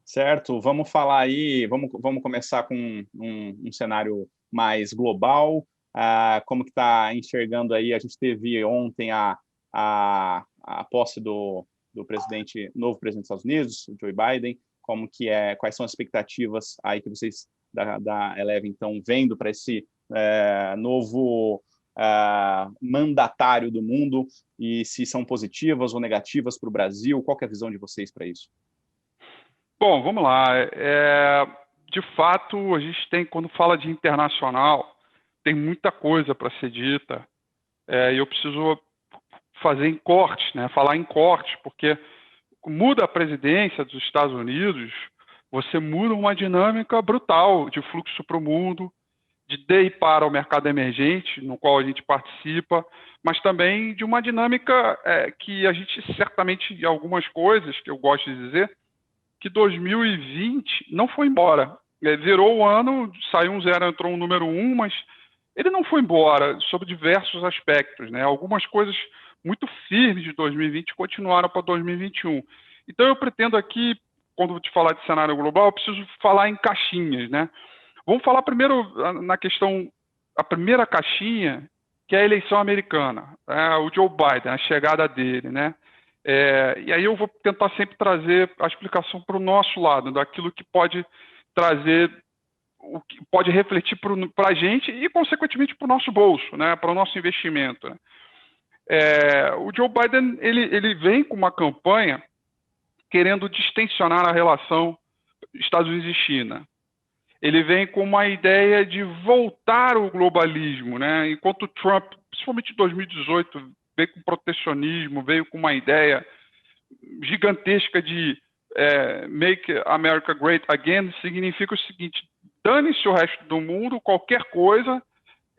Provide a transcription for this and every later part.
certo? Vamos falar aí, vamos começar com um cenário mais global. Como que está enxergando aí? A gente teve ontem a posse do novo presidente dos Estados Unidos, Joe Biden. Quais são as expectativas aí que vocês da Eleven estão vendo para esse novo mandatário do mundo, e se são positivas ou negativas para o Brasil? Qual que é a visão de vocês para isso? Bom, vamos lá. De fato, a gente tem, quando fala de internacional, tem muita coisa para ser dita, e eu preciso fazer em cortes, né? Falar em cortes, porque muda a presidência dos Estados Unidos, você muda uma dinâmica brutal de fluxo para o mundo, de ir para o mercado emergente, no qual a gente participa, mas também de uma dinâmica que a gente certamente, algumas coisas que eu gosto de dizer, que 2020 não foi embora. Virou o ano, saiu um zero, entrou um número 1, mas ele não foi embora, sob diversos aspectos, né? Algumas coisas muito firmes de 2020 continuaram para 2021. Então eu pretendo aqui, quando eu te falar de cenário global, eu preciso falar em caixinhas, né? Vamos falar primeiro na questão, a primeira caixinha, que é a eleição americana, o Joe Biden, a chegada dele, né? E aí eu vou tentar sempre trazer a explicação para o nosso lado, daquilo que pode trazer, o que pode refletir para a gente e, consequentemente, para o nosso bolso, né? Para o nosso investimento, né? O Joe Biden ele vem com uma campanha querendo distensionar a relação Estados Unidos e China. Ele vem com uma ideia de voltar ao globalismo, né? Enquanto o Trump, principalmente em 2018, veio com protecionismo, veio com uma ideia gigantesca de Make America Great Again, significa o seguinte: dane-se o resto do mundo, qualquer coisa,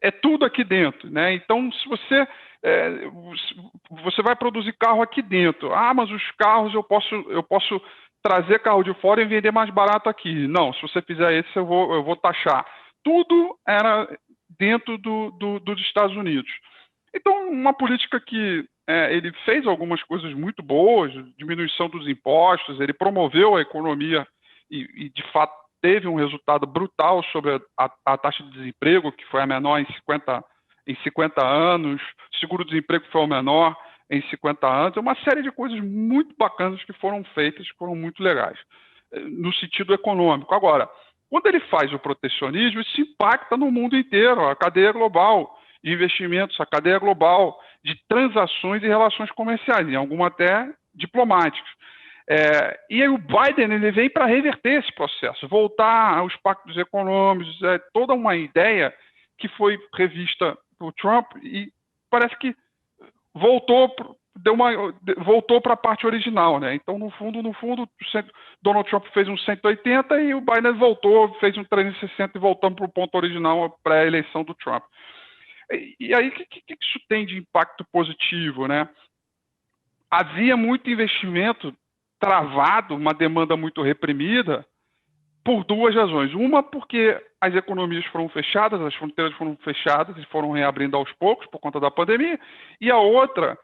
é tudo aqui dentro, né? Então, se você vai produzir carro aqui dentro, mas os carros eu posso trazer carro de fora e vender mais barato aqui. Não, se você fizer isso, eu vou taxar. Tudo era dentro dos Estados Unidos. Então, uma política que ele fez algumas coisas muito boas, diminuição dos impostos, ele promoveu a economia e de fato, teve um resultado brutal sobre a taxa de desemprego, que foi a menor em 50 anos, seguro-desemprego foi o menor em 50 anos, uma série de coisas muito bacanas que foram feitas, que foram muito legais, no sentido econômico. Agora, quando ele faz o protecionismo, isso impacta no mundo inteiro, a cadeia global de investimentos, a cadeia global de transações e relações comerciais, em alguma até diplomáticas. E aí o Biden ele vem para reverter esse processo, voltar aos pactos econômicos, toda uma ideia que foi revista por Trump e parece que voltou para a parte original, né? Então, no fundo, Donald Trump fez um 180 e o Biden voltou, fez um 360 e voltamos para o ponto original para a eleição do Trump. E aí, o que isso tem de impacto positivo, né? Havia muito investimento travado, uma demanda muito reprimida, por duas razões. Uma, porque as economias foram fechadas, as fronteiras foram fechadas e foram reabrindo aos poucos por conta da pandemia. E a outra,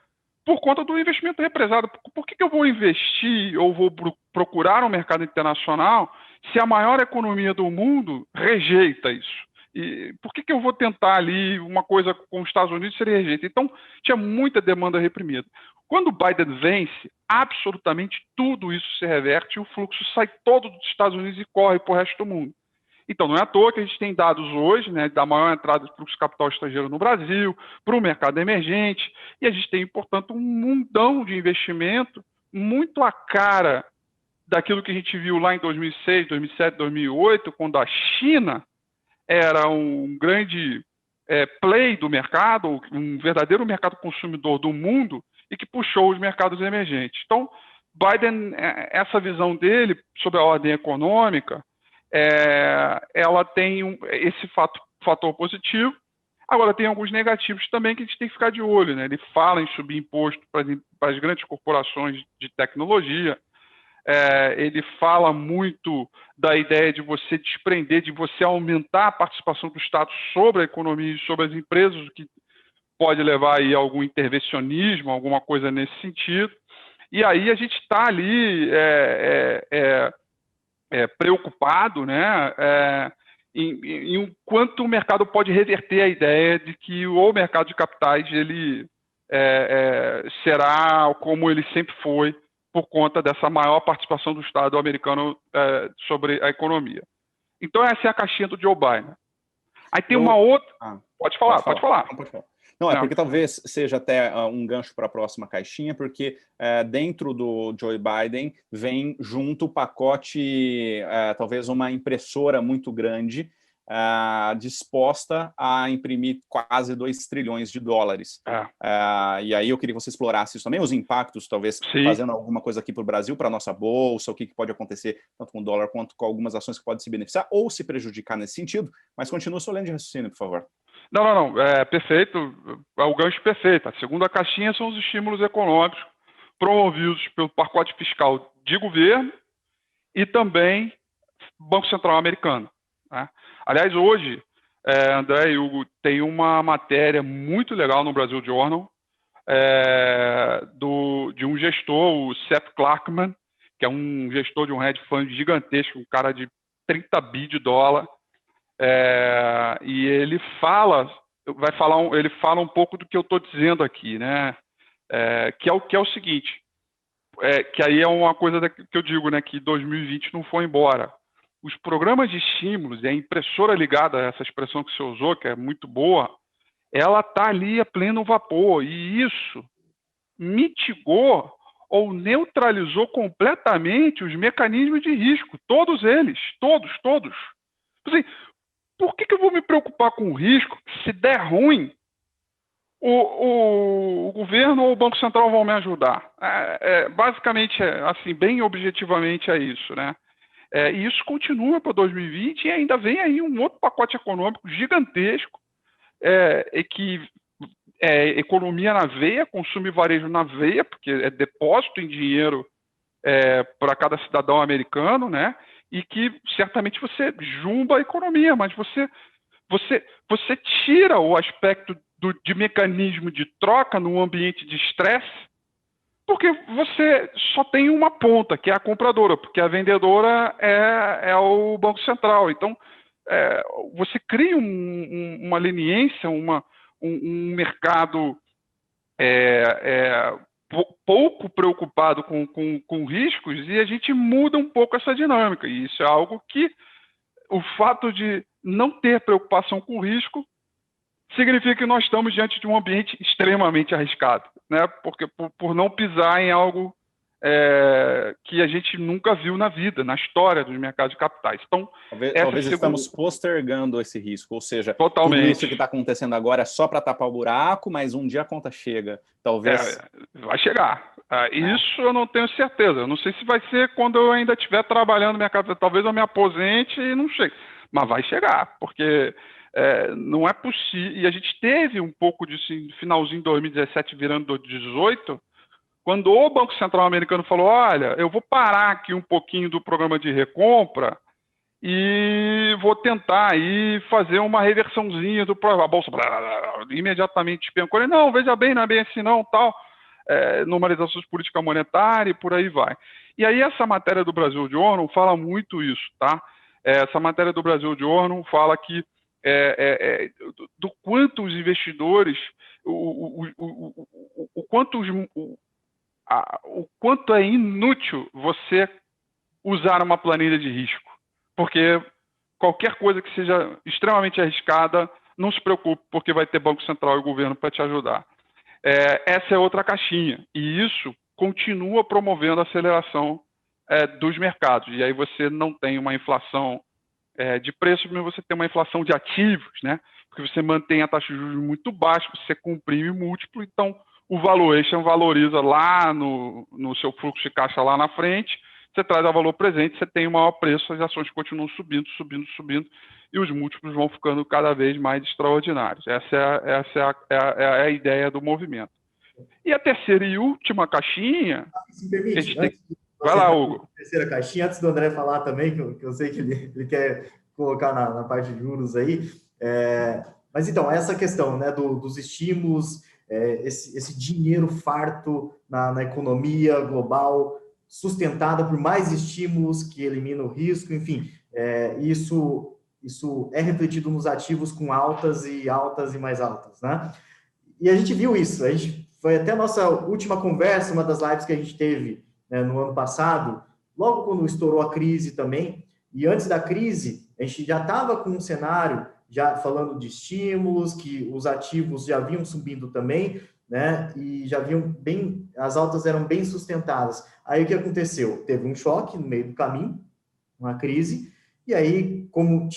por conta do investimento represado. Por que eu vou investir ou vou procurar um mercado internacional se a maior economia do mundo rejeita isso? E por que eu vou tentar ali uma coisa com os Estados Unidos se ele rejeita? Então, tinha muita demanda reprimida. Quando o Biden vence, absolutamente tudo isso se reverte e o fluxo sai todo dos Estados Unidos e corre para o resto do mundo. Então, não é à toa que a gente tem dados hoje, né, da maior entrada de fluxo de capital estrangeiro no Brasil, para o mercado emergente, e a gente tem, portanto, um mundão de investimento muito à cara daquilo que a gente viu lá em 2006, 2007, 2008, quando a China era um grande play do mercado, um verdadeiro mercado consumidor do mundo, e que puxou os mercados emergentes. Então, Biden, essa visão dele sobre a ordem econômica, ela tem esse fator positivo. Agora, tem alguns negativos também que a gente tem que ficar de olho, né? Ele fala em subir imposto para as grandes corporações de tecnologia, ele fala muito da ideia de você desprender, de você aumentar a participação do Estado sobre a economia e sobre as empresas, o que pode levar aí a algum intervencionismo, alguma coisa nesse sentido. E aí a gente está ali preocupado, né, em o quanto o mercado pode reverter a ideia de que o mercado de capitais ele será como ele sempre foi, por conta dessa maior participação do Estado americano sobre a economia. Então, essa é a caixinha do Joe Biden. Aí tem uma outra... Pode falar. Não, pode falar. Não, é porque talvez seja até um gancho para a próxima caixinha, porque dentro do Joe Biden vem junto o pacote, talvez uma impressora muito grande, disposta a imprimir quase 2 trilhões de dólares. E aí eu queria que você explorasse isso também, os impactos, talvez, fazendo alguma coisa aqui para o Brasil, para a nossa bolsa, o que pode acontecer tanto com o dólar quanto com algumas ações que podem se beneficiar ou se prejudicar nesse sentido. Mas continua sua linha de raciocínio, por favor. Não, perfeito, é o gancho perfeito. A segunda caixinha são os estímulos econômicos promovidos pelo pacote fiscal de governo e também Banco Central americano, né? Aliás, hoje, André e Hugo, tem uma matéria muito legal no Brasil Journal de um gestor, o Seth Clarkman, que é um gestor de um hedge fund gigantesco, um cara de 30 bi de dólar, e ele fala um pouco do que eu estou dizendo aqui, né? Que é o seguinte, que aí é uma coisa que eu digo, né? Que 2020 não foi embora. Os programas de estímulos e a impressora ligada a essa expressão que você usou, que é muito boa, ela está ali a pleno vapor, e isso mitigou ou neutralizou completamente os mecanismos de risco, todos eles, todos. Assim, por que eu vou me preocupar com o risco se der ruim? O governo ou o Banco Central vão me ajudar. Basicamente, assim, bem objetivamente é isso, né? E isso continua para 2020 e ainda vem aí um outro pacote econômico gigantesco, que economia na veia, consumo e varejo na veia, porque é depósito em dinheiro para cada cidadão americano, né? E que certamente você jumba a economia, mas você tira o aspecto de mecanismo de troca num ambiente de estresse, porque você só tem uma ponta, que é a compradora, porque a vendedora é o Banco Central. Então, você cria uma leniência, um mercado pouco preocupado com riscos, e a gente muda um pouco essa dinâmica. E isso é algo que o fato de não ter preocupação com risco significa que nós estamos diante de um ambiente extremamente arriscado, né? Porque por não pisar em algo que a gente nunca viu na vida, na história dos mercados de capitais. Então, talvez estamos postergando esse risco, ou seja, totalmente. Tudo isso que está acontecendo agora é só para tapar o buraco, mas um dia a conta chega. Talvez... vai chegar. Isso eu não tenho certeza. Eu não sei se vai ser quando eu ainda estiver trabalhando no mercado. Talvez eu me aposente e não chegue. Mas vai chegar, porque não é possível. E a gente teve um pouco disso no finalzinho de 2017, virando 2018, quando o Banco Central americano falou: olha, eu vou parar aqui um pouquinho do programa de recompra e vou tentar aí fazer uma reversãozinha a bolsa imediatamente despencou. Não, veja bem, não é bem assim não, tal, normalização de política monetária e por aí vai. E aí essa matéria do Brasil Journal fala muito isso, tá? Essa matéria do Brasil Journal fala que do quanto os investidores, o quanto é inútil você usar uma planilha de risco, porque qualquer coisa que seja extremamente arriscada, não se preocupe, porque vai ter Banco Central e governo para te ajudar. Essa é outra caixinha, e isso continua promovendo a aceleração dos mercados, e aí você não tem uma inflação de preços, mas você tem uma inflação de ativos, né? Porque você mantém a taxa de juros muito baixa, você comprime múltiplo, então o valuation valoriza lá no seu fluxo de caixa lá na frente, você traz a valor presente, você tem o maior preço, as ações continuam subindo, e os múltiplos vão ficando cada vez mais extraordinários. Essa é a ideia do movimento. E a terceira e última caixinha... Se me permite, vai lá, Hugo. Terceira caixinha, antes do André falar também, que eu sei que ele quer colocar na parte de juros aí. Mas então, essa questão, né, dos estímulos, esse dinheiro farto na economia global, sustentada por mais estímulos que eliminam o risco, enfim, isso é refletido nos ativos com altas e mais altas, né? E a gente viu isso, foi até a nossa última conversa, uma das lives que a gente teve, né, no ano passado, logo quando estourou a crise também, e antes da crise, a gente já estava com um cenário, já falando de estímulos, que os ativos já vinham subindo também, né, e já vinham as altas eram bem sustentadas. Aí o que aconteceu? Teve um choque no meio do caminho, uma crise, e aí, como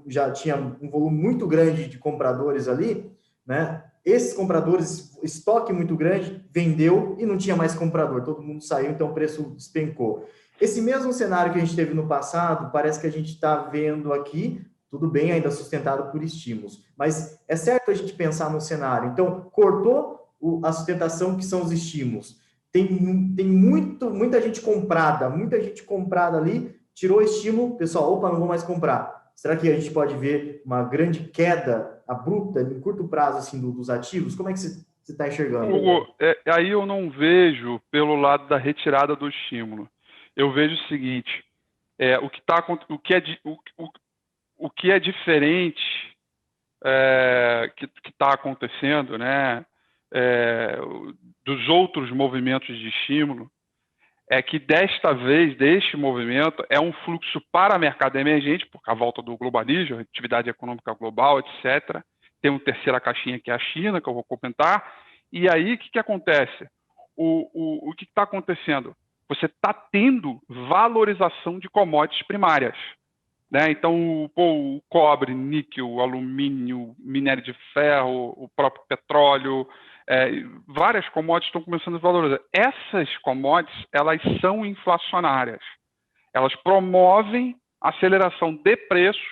já tinha um volume muito grande de compradores ali, né, esses compradores, estoque muito grande, vendeu e não tinha mais comprador, todo mundo saiu, então o preço despencou. Esse mesmo cenário que a gente teve no passado, parece que a gente está vendo aqui, tudo bem, ainda sustentado por estímulos, mas é certo a gente pensar no cenário. Então, cortou a sustentação, que são os estímulos. Tem muita gente comprada ali, tirou o estímulo, pessoal, opa, não vou mais comprar. Será que a gente pode ver uma grande queda abrupta, em curto prazo, assim, dos ativos? Como é que você está enxergando? Hugo, aí eu não vejo pelo lado da retirada do estímulo. Eu vejo o seguinte, o que é diferente que está acontecendo, né, dos outros movimentos de estímulo, é que desta vez, deste movimento, é um fluxo para mercado emergente, por a volta do globalismo, atividade econômica global, etc. Tem uma terceira caixinha, que é a China, que eu vou comentar. E aí, o que acontece? O que está acontecendo? Você está tendo valorização de commodities primárias, né? Então, o cobre, níquel, alumínio, minério de ferro, o próprio petróleo, várias commodities estão começando a valorizar. Essas commodities, elas são inflacionárias. Elas promovem a aceleração de preços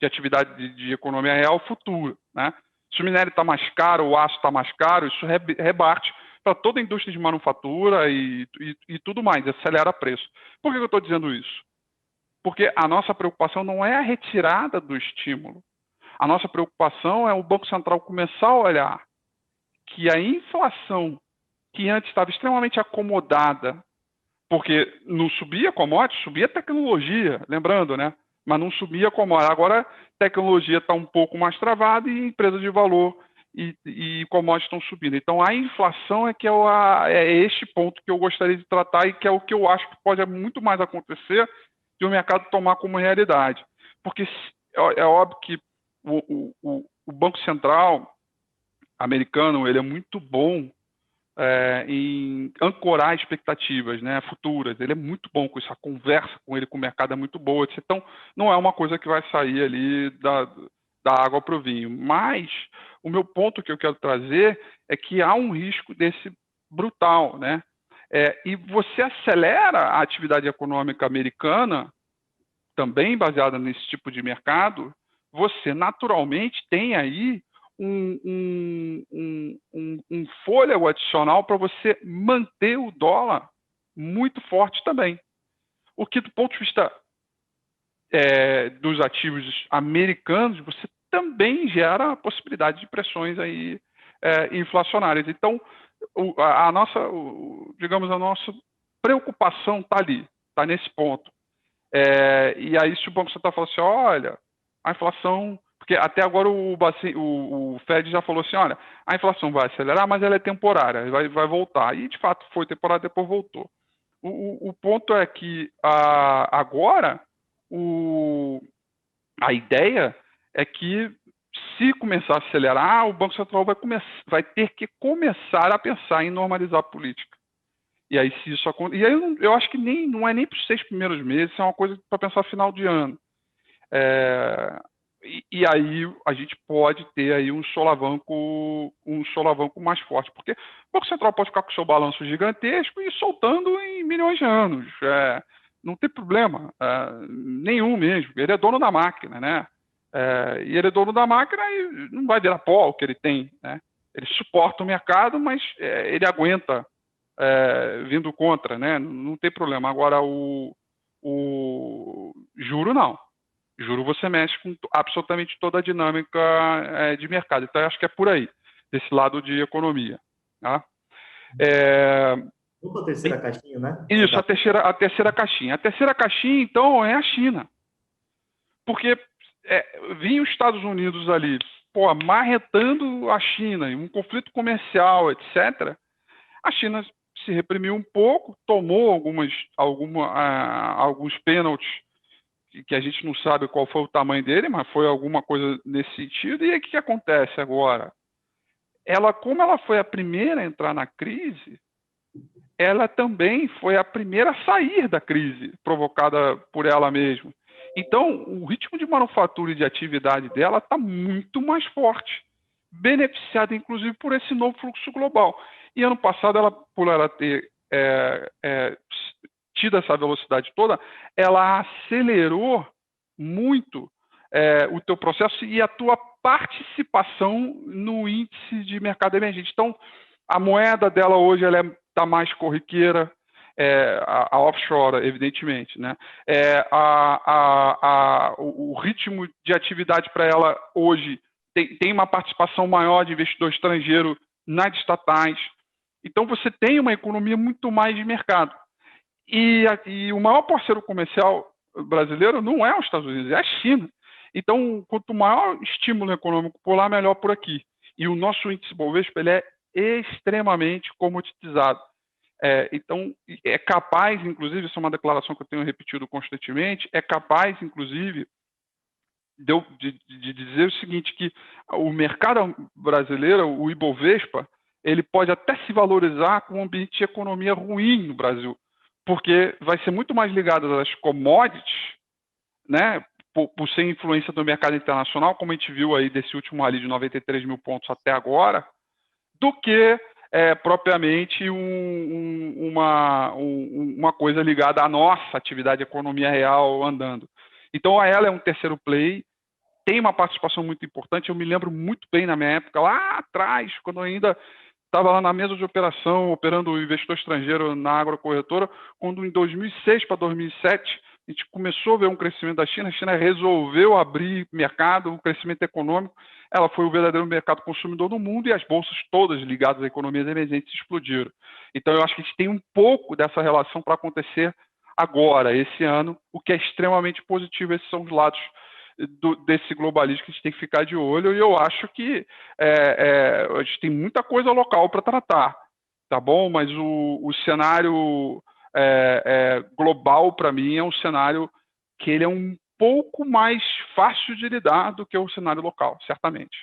de atividade de economia real futura, né? Se o minério está mais caro, o aço está mais caro, isso rebate para toda a indústria de manufatura e tudo mais, acelera preço. Por que eu estou dizendo isso? Porque a nossa preocupação não é a retirada do estímulo. A nossa preocupação é o Banco Central começar a olhar que a inflação, que antes estava extremamente acomodada, porque não subia commodity, subia tecnologia, lembrando, né? Mas não subia commodity. Agora, tecnologia está um pouco mais travada e empresas de valor e commodities estão subindo. Então, a inflação é este ponto que eu gostaria de tratar e que é o que eu acho que pode muito mais acontecer de o mercado tomar como realidade. Porque é óbvio que o Banco Central americano ele é muito bom em ancorar expectativas, né, futuras. Ele é muito bom com isso, a conversa com ele, com o mercado é muito boa. Então, não é uma coisa que vai sair ali da água para o vinho. Mas o meu ponto que eu quero trazer é que há um risco desse brutal, né? E você acelera a atividade econômica americana, também baseada nesse tipo de mercado, você naturalmente tem aí um fôlego adicional para você manter o dólar muito forte também. O que, do ponto de vista dos ativos americanos, você também gera a possibilidade de pressões aí, inflacionárias. Então, a nossa preocupação está ali, está nesse ponto. E aí, se o Banco Central fala assim, olha, a inflação... Porque até agora o Fed já falou assim, olha, a inflação vai acelerar, mas ela é temporária, vai voltar. E, de fato, foi temporária, depois voltou. O ponto é que agora a ideia é que, se começar a acelerar, o Banco Central vai ter que começar a pensar em normalizar a política. E aí, se isso acontecer... E aí, eu acho que não é nem para os 6 primeiros meses, é uma coisa para pensar final de ano. E aí a gente pode ter aí um solavanco mais forte, porque o Banco Central pode ficar com o seu balanço gigantesco e soltando em milhões de anos. Não tem problema nenhum mesmo. Ele é dono da máquina, né? E ele é dono da máquina e não vai virar pó o que ele tem, né? Ele suporta o mercado, mas ele aguenta vindo contra, né? Não tem problema. Agora, o juro não. Juro, você mexe com absolutamente toda a dinâmica de mercado. Então, eu acho que é por aí, desse lado de economia. Tá? Opa, a terceira caixinha, né? Isso, a terceira caixinha. A terceira caixinha, então, é a China. Porque vinha os Estados Unidos ali, marretando a China, em um conflito comercial, etc. A China se reprimiu um pouco, tomou alguns pênaltis, que a gente não sabe qual foi o tamanho dele, mas foi alguma coisa nesse sentido. E aí o que acontece agora? Como ela foi a primeira a entrar na crise, ela também foi a primeira a sair da crise provocada por ela mesma. Então, o ritmo de manufatura e de atividade dela está muito mais forte, beneficiada, inclusive, por esse novo fluxo global. E ano passado, por ela ter tido essa velocidade toda, ela acelerou muito o teu processo e a tua participação no índice de mercado emergente. Então, a moeda dela hoje está mais corriqueira, a offshore, evidentemente, né? O ritmo de atividade para ela hoje tem uma participação maior de investidor estrangeiro nas estatais. Então, você tem uma economia muito mais de mercado. E o maior parceiro comercial brasileiro não é os Estados Unidos, é a China. Então, quanto maior estímulo econômico por lá, melhor por aqui. E o nosso índice Bovespa ele é extremamente comoditizado. Então, é capaz, inclusive, isso é uma declaração que eu tenho repetido constantemente, é capaz, inclusive, de dizer o seguinte, que o mercado brasileiro, o Ibovespa, ele pode até se valorizar com um ambiente de economia ruim no Brasil, porque vai ser muito mais ligado às commodities, né, por ser influência do mercado internacional, como a gente viu aí desse último rally de 93 mil pontos até agora, do que propriamente uma coisa ligada à nossa atividade de economia real andando. Então, a ela é um terceiro play, tem uma participação muito importante. Eu me lembro muito bem na minha época, lá atrás, quando eu ainda estava lá na mesa de operação, operando o investidor estrangeiro na agrocorretora, quando em 2006 para 2007, a gente começou a ver um crescimento da China, a China resolveu abrir mercado, o crescimento econômico, ela foi o verdadeiro mercado consumidor do mundo e as bolsas todas ligadas a economias emergentes explodiram. Então, eu acho que a gente tem um pouco dessa relação para acontecer agora, esse ano, o que é extremamente positivo. Esses são os lados desse globalismo que a gente tem que ficar de olho, e eu acho que a gente tem muita coisa local para tratar, tá bom? Mas o cenário global, para mim, é um cenário que ele é um pouco mais fácil de lidar do que o cenário local, certamente.